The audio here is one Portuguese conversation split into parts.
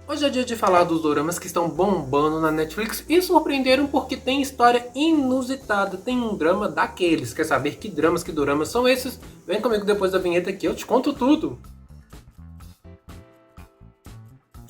Hoje é dia de falar dos doramas que estão bombando na Netflix e surpreenderam porque tem história inusitada, tem um drama daqueles. Quer saber que dramas, que doramas são esses? Vem comigo depois da vinheta que eu te conto tudo.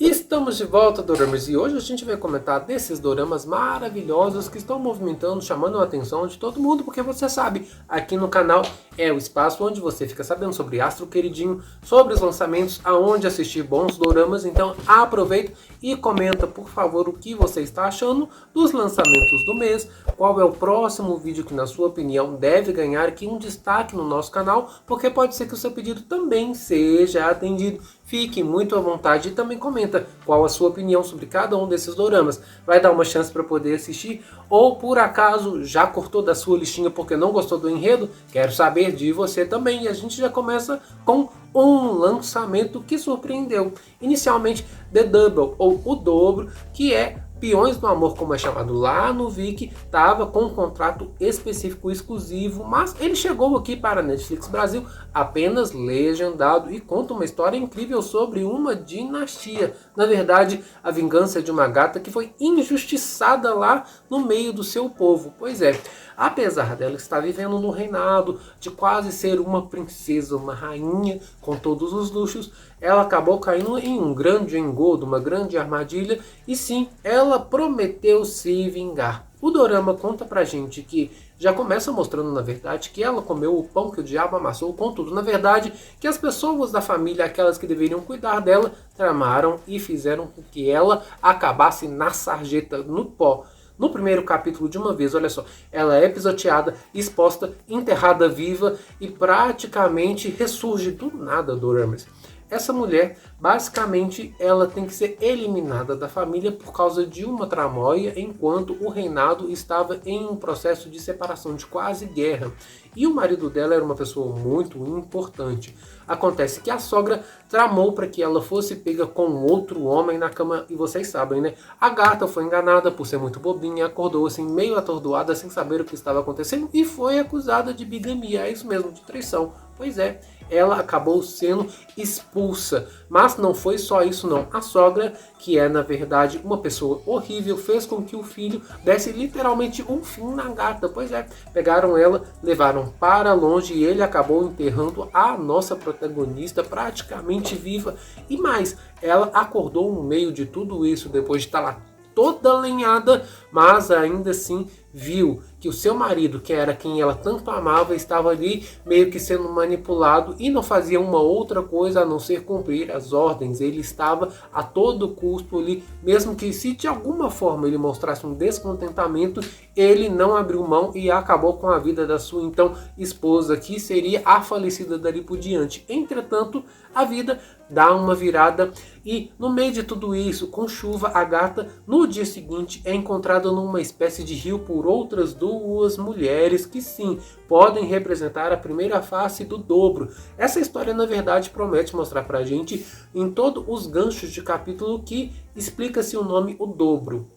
E estamos de volta, doramas, e hoje a gente vai comentar desses doramas maravilhosos que estão movimentando, chamando a atenção de todo mundo, porque você sabe, aqui no canal é o espaço onde você fica sabendo sobre Astro Queridinho, sobre os lançamentos, aonde assistir bons doramas, então aproveita e comenta, por favor, o que você está achando dos lançamentos do mês, qual é o próximo vídeo que na sua opinião deve ganhar aqui um destaque no nosso canal, porque pode ser que o seu pedido também seja atendido. Fique muito à vontade e também comenta qual a sua opinião sobre cada um desses doramas. Vai dar uma chance para poder assistir? Ou por acaso já cortou da sua listinha porque não gostou do enredo? Quero saber de você também. E a gente já começa com um lançamento que surpreendeu. Inicialmente, The Double, ou O Dobro, que é Peões do Amor, como é chamado lá no Viki, estava com um contrato específico exclusivo, mas ele chegou aqui para a Netflix Brasil apenas legendado e conta uma história incrível sobre uma dinastia. Na verdade, a vingança de uma gata que foi injustiçada lá no meio do seu povo. Pois é, apesar dela estar vivendo no reinado, de quase ser uma princesa, uma rainha, com todos os luxos, ela acabou caindo em um grande engodo, uma grande armadilha, e sim, ela prometeu se vingar. O dorama conta pra gente que já começa mostrando, na verdade, que ela comeu o pão que o diabo amassou, contudo, na verdade, que as pessoas da família, aquelas que deveriam cuidar dela, tramaram e fizeram com que ela acabasse na sarjeta, no pó. No primeiro capítulo, de uma vez, olha só, ela é pisoteada, exposta, enterrada viva e praticamente ressurge do nada, doramas. Essa mulher, basicamente, ela tem que ser eliminada da família por causa de uma tramóia, enquanto o reinado estava em um processo de separação, de quase guerra. E o marido dela era uma pessoa muito importante. Acontece que a sogra tramou para que ela fosse pega com outro homem na cama, e vocês sabem, né? A gata foi enganada por ser muito bobinha, acordou assim meio atordoada, sem saber o que estava acontecendo, e foi acusada de bigamia, é isso mesmo, de traição. Pois é, ela acabou sendo expulsa. Mas não foi só isso não. A sogra, que é na verdade uma pessoa horrível, fez com que o filho desse literalmente um fim na gata. Pois é, pegaram ela, levaram para longe e ele acabou enterrando a nossa protagonista praticamente viva. E mais, ela acordou no meio de tudo isso depois de estar lá toda lenhada, mas ainda assim viu que o seu marido, que era quem ela tanto amava, estava ali meio que sendo manipulado e não fazia uma outra coisa a não ser cumprir as ordens. Ele estava a todo custo ali, mesmo que se de alguma forma ele mostrasse um descontentamento, ele não abriu mão e acabou com a vida da sua então esposa, que seria a falecida dali por diante. Entretanto, a vida dá uma virada e no meio de tudo isso, com chuva, a gata no dia seguinte é encontrada numa espécie de rio por outras duas mulheres que sim, podem representar a primeira face do dobro. Essa história na verdade promete mostrar pra gente em todos os ganchos de capítulo que explica-se o nome O Dobro.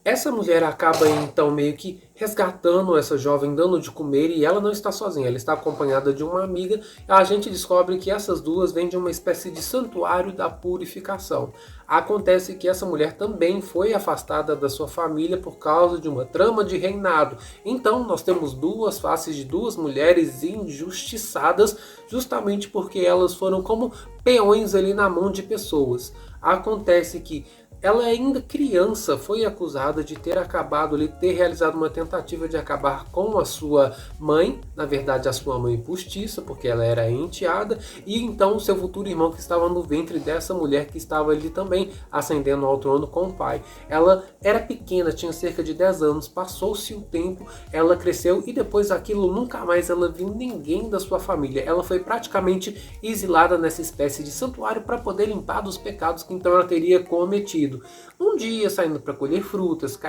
Essa mulher acaba então meio que resgatando essa jovem, dando de comer, e ela não está sozinha, ela está acompanhada de uma amiga. A gente descobre que essas duas vêm de uma espécie de santuário da purificação. Acontece que essa mulher também foi afastada da sua família por causa de uma trama de reinado. Então nós temos duas faces de duas mulheres injustiçadas, justamente porque elas foram como peões ali na mão de pessoas. Acontece que ela ainda criança foi acusada de ter acabado ali, ter realizado uma tentativa de acabar com a sua mãe, na verdade a sua mãe postiça, porque ela era enteada, e então o seu futuro irmão que estava no ventre dessa mulher que estava ali também ascendendo ao trono com o pai. Ela era pequena, tinha cerca de 10 anos, passou-se o tempo, ela cresceu e depois daquilo nunca mais ela viu ninguém da sua família. Ela foi praticamente exilada nessa espécie de santuário para poder limpar dos pecados que então ela teria cometido. Um dia, saindo para colher frutas,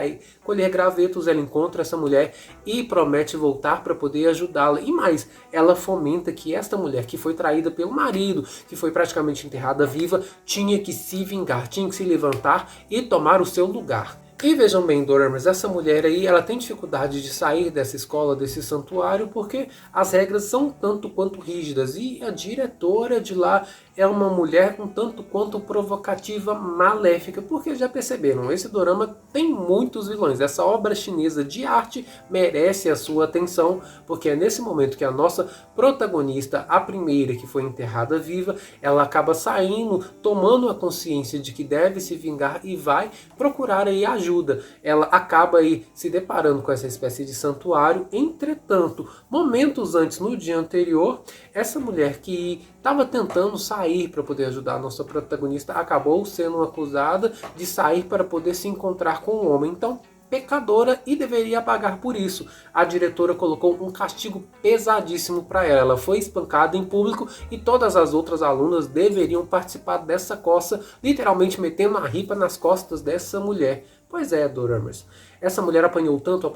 colher gravetos, ela encontra essa mulher e promete voltar para poder ajudá-la. E mais, ela fomenta que esta mulher, que foi traída pelo marido, que foi praticamente enterrada viva, tinha que se vingar, tinha que se levantar e tomar o seu lugar. E vejam bem, Dormers, essa mulher aí, ela tem dificuldade de sair dessa escola, desse santuário, porque as regras são tanto quanto rígidas. E a diretora de lá é uma mulher um tanto quanto provocativa, maléfica, porque já perceberam, esse dorama tem muitos vilões. Essa obra chinesa de arte merece a sua atenção, porque é nesse momento que a nossa protagonista, a primeira que foi enterrada viva, ela acaba saindo, tomando a consciência de que deve se vingar e vai procurar aí ajuda. Ela acaba aí se deparando com essa espécie de santuário. Entretanto, momentos antes, no dia anterior, essa mulher que estava tentando sair para poder ajudar a nossa protagonista acabou sendo acusada de sair para poder se encontrar com um homem. Então, pecadora, e deveria pagar por isso. A diretora colocou um castigo pesadíssimo para ela. Ela foi espancada em público e todas as outras alunas deveriam participar dessa coça, literalmente metendo a ripa nas costas dessa mulher. Pois é, doramas. Essa mulher apanhou tanto,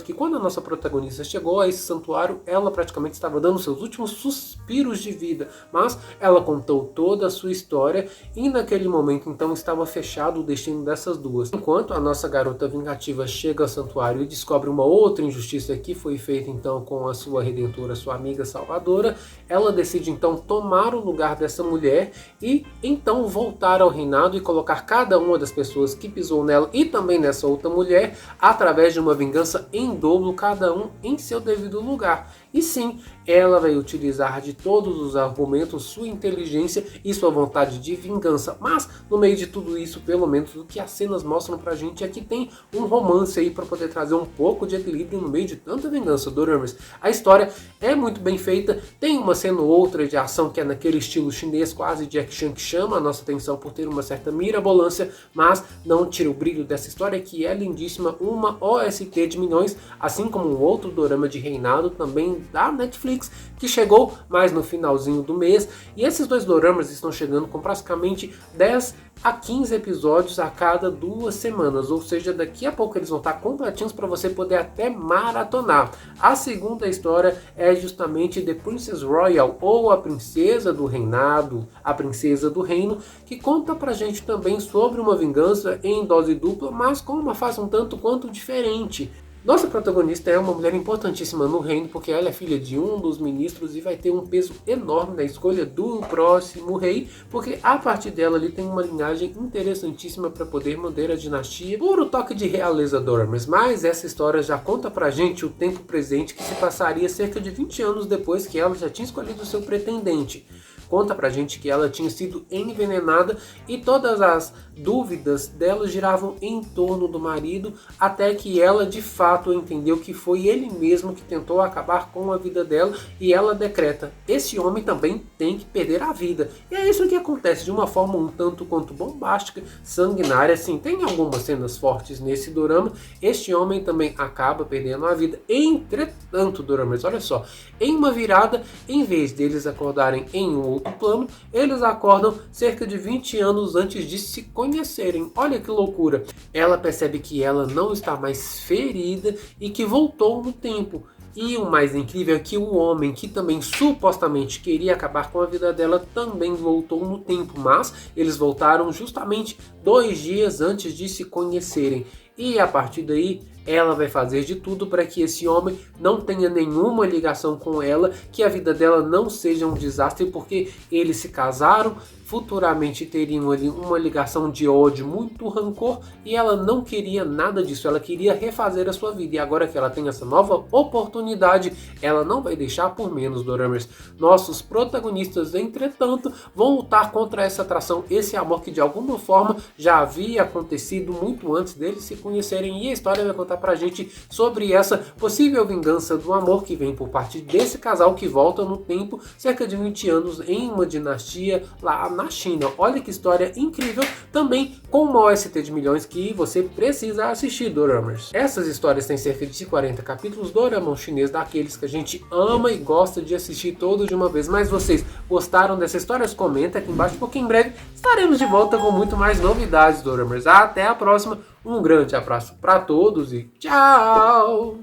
que quando a nossa protagonista chegou a esse santuário, ela praticamente estava dando seus últimos suspiros de vida. Mas ela contou toda a sua história e naquele momento então estava fechado o destino dessas duas. Enquanto a nossa garota vingativa chega ao santuário e descobre uma outra injustiça que foi feita então com a sua redentora, sua amiga salvadora, ela decide então tomar o lugar dessa mulher e então voltar ao reinado e colocar cada uma das pessoas que pisou nela e também nessa outra mulher através de uma vingança em dobro, cada um em seu devido lugar. E sim, ela vai utilizar de todos os argumentos, sua inteligência e sua vontade de vingança. Mas no meio de tudo isso, pelo menos o que as cenas mostram pra gente é que tem um romance aí para poder trazer um pouco de equilíbrio no meio de tanta vingança, doramas. A história é muito bem feita, tem uma cena ou outra de ação que é naquele estilo chinês, quase Jack Chan, que chama a nossa atenção por ter uma certa mirabolância, mas não tira o brilho dessa história, que é lindíssima, uma OST de milhões, assim como um outro dorama de reinado também da Netflix, que chegou mais no finalzinho do mês. E esses dois doramas estão chegando com praticamente 10 a 15 episódios a cada 2 semanas, ou seja, daqui a pouco eles vão estar completinhos para você poder até maratonar. A segunda história é justamente The Princess Royal, ou a Princesa do Reinado, a Princesa do Reino, que conta pra gente também sobre uma vingança em dose dupla, mas com uma fase um tanto quanto diferente. Nossa protagonista é uma mulher importantíssima no reino, porque ela é filha de um dos ministros e vai ter um peso enorme na escolha do próximo rei, porque a partir dela ali tem uma linhagem interessantíssima para poder manter a dinastia. Puro toque de realeza, doramas. Mas essa história já conta pra gente o tempo presente, que se passaria cerca de 20 anos depois que ela já tinha escolhido o seu pretendente. Conta pra gente que ela tinha sido envenenada e todas as dúvidas dela giravam em torno do marido, até que ela de fato entendeu que foi ele mesmo que tentou acabar com a vida dela, e ela decreta: esse homem também tem que perder a vida. E é isso que acontece de uma forma um tanto quanto bombástica, sanguinária. Sim, tem algumas cenas fortes nesse dorama. Este homem também acaba perdendo a vida. Entretanto, doramas, olha só, em uma virada, em vez deles acordarem em um outro plano, eles acordam cerca de 20 anos antes de se conhecerem. Olha que loucura. Ela percebe que ela não está mais ferida e que voltou no tempo. E o mais incrível é que o homem que também supostamente queria acabar com a vida dela também voltou no tempo, mas eles voltaram justamente 2 dias antes de se conhecerem. E a partir daí ela vai fazer de tudo para que esse homem não tenha nenhuma ligação com ela, que a vida dela não seja um desastre, porque eles se casaram, futuramente teriam ali uma ligação de ódio, muito rancor, e ela não queria nada disso. Ela queria refazer a sua vida, e agora que ela tem essa nova oportunidade, ela não vai deixar por menos, doramas. Nossos protagonistas, entretanto, vão lutar contra essa atração, esse amor que de alguma forma já havia acontecido muito antes deles se conhecerem, e a história vai contar pra gente sobre essa possível vingança do amor que vem por parte desse casal que volta no tempo, cerca de 20 anos, em uma dinastia lá na China. Olha que história incrível, também com uma OST de milhões que você precisa assistir, doramas. Essas histórias têm cerca de 40 capítulos, doramão chinês daqueles que a gente ama e gosta de assistir todos de uma vez. Mas vocês gostaram dessas histórias? Comenta aqui embaixo, porque em breve estaremos de volta com muito mais novidades, doramas. Até a próxima, um grande abraço para todos e tchau!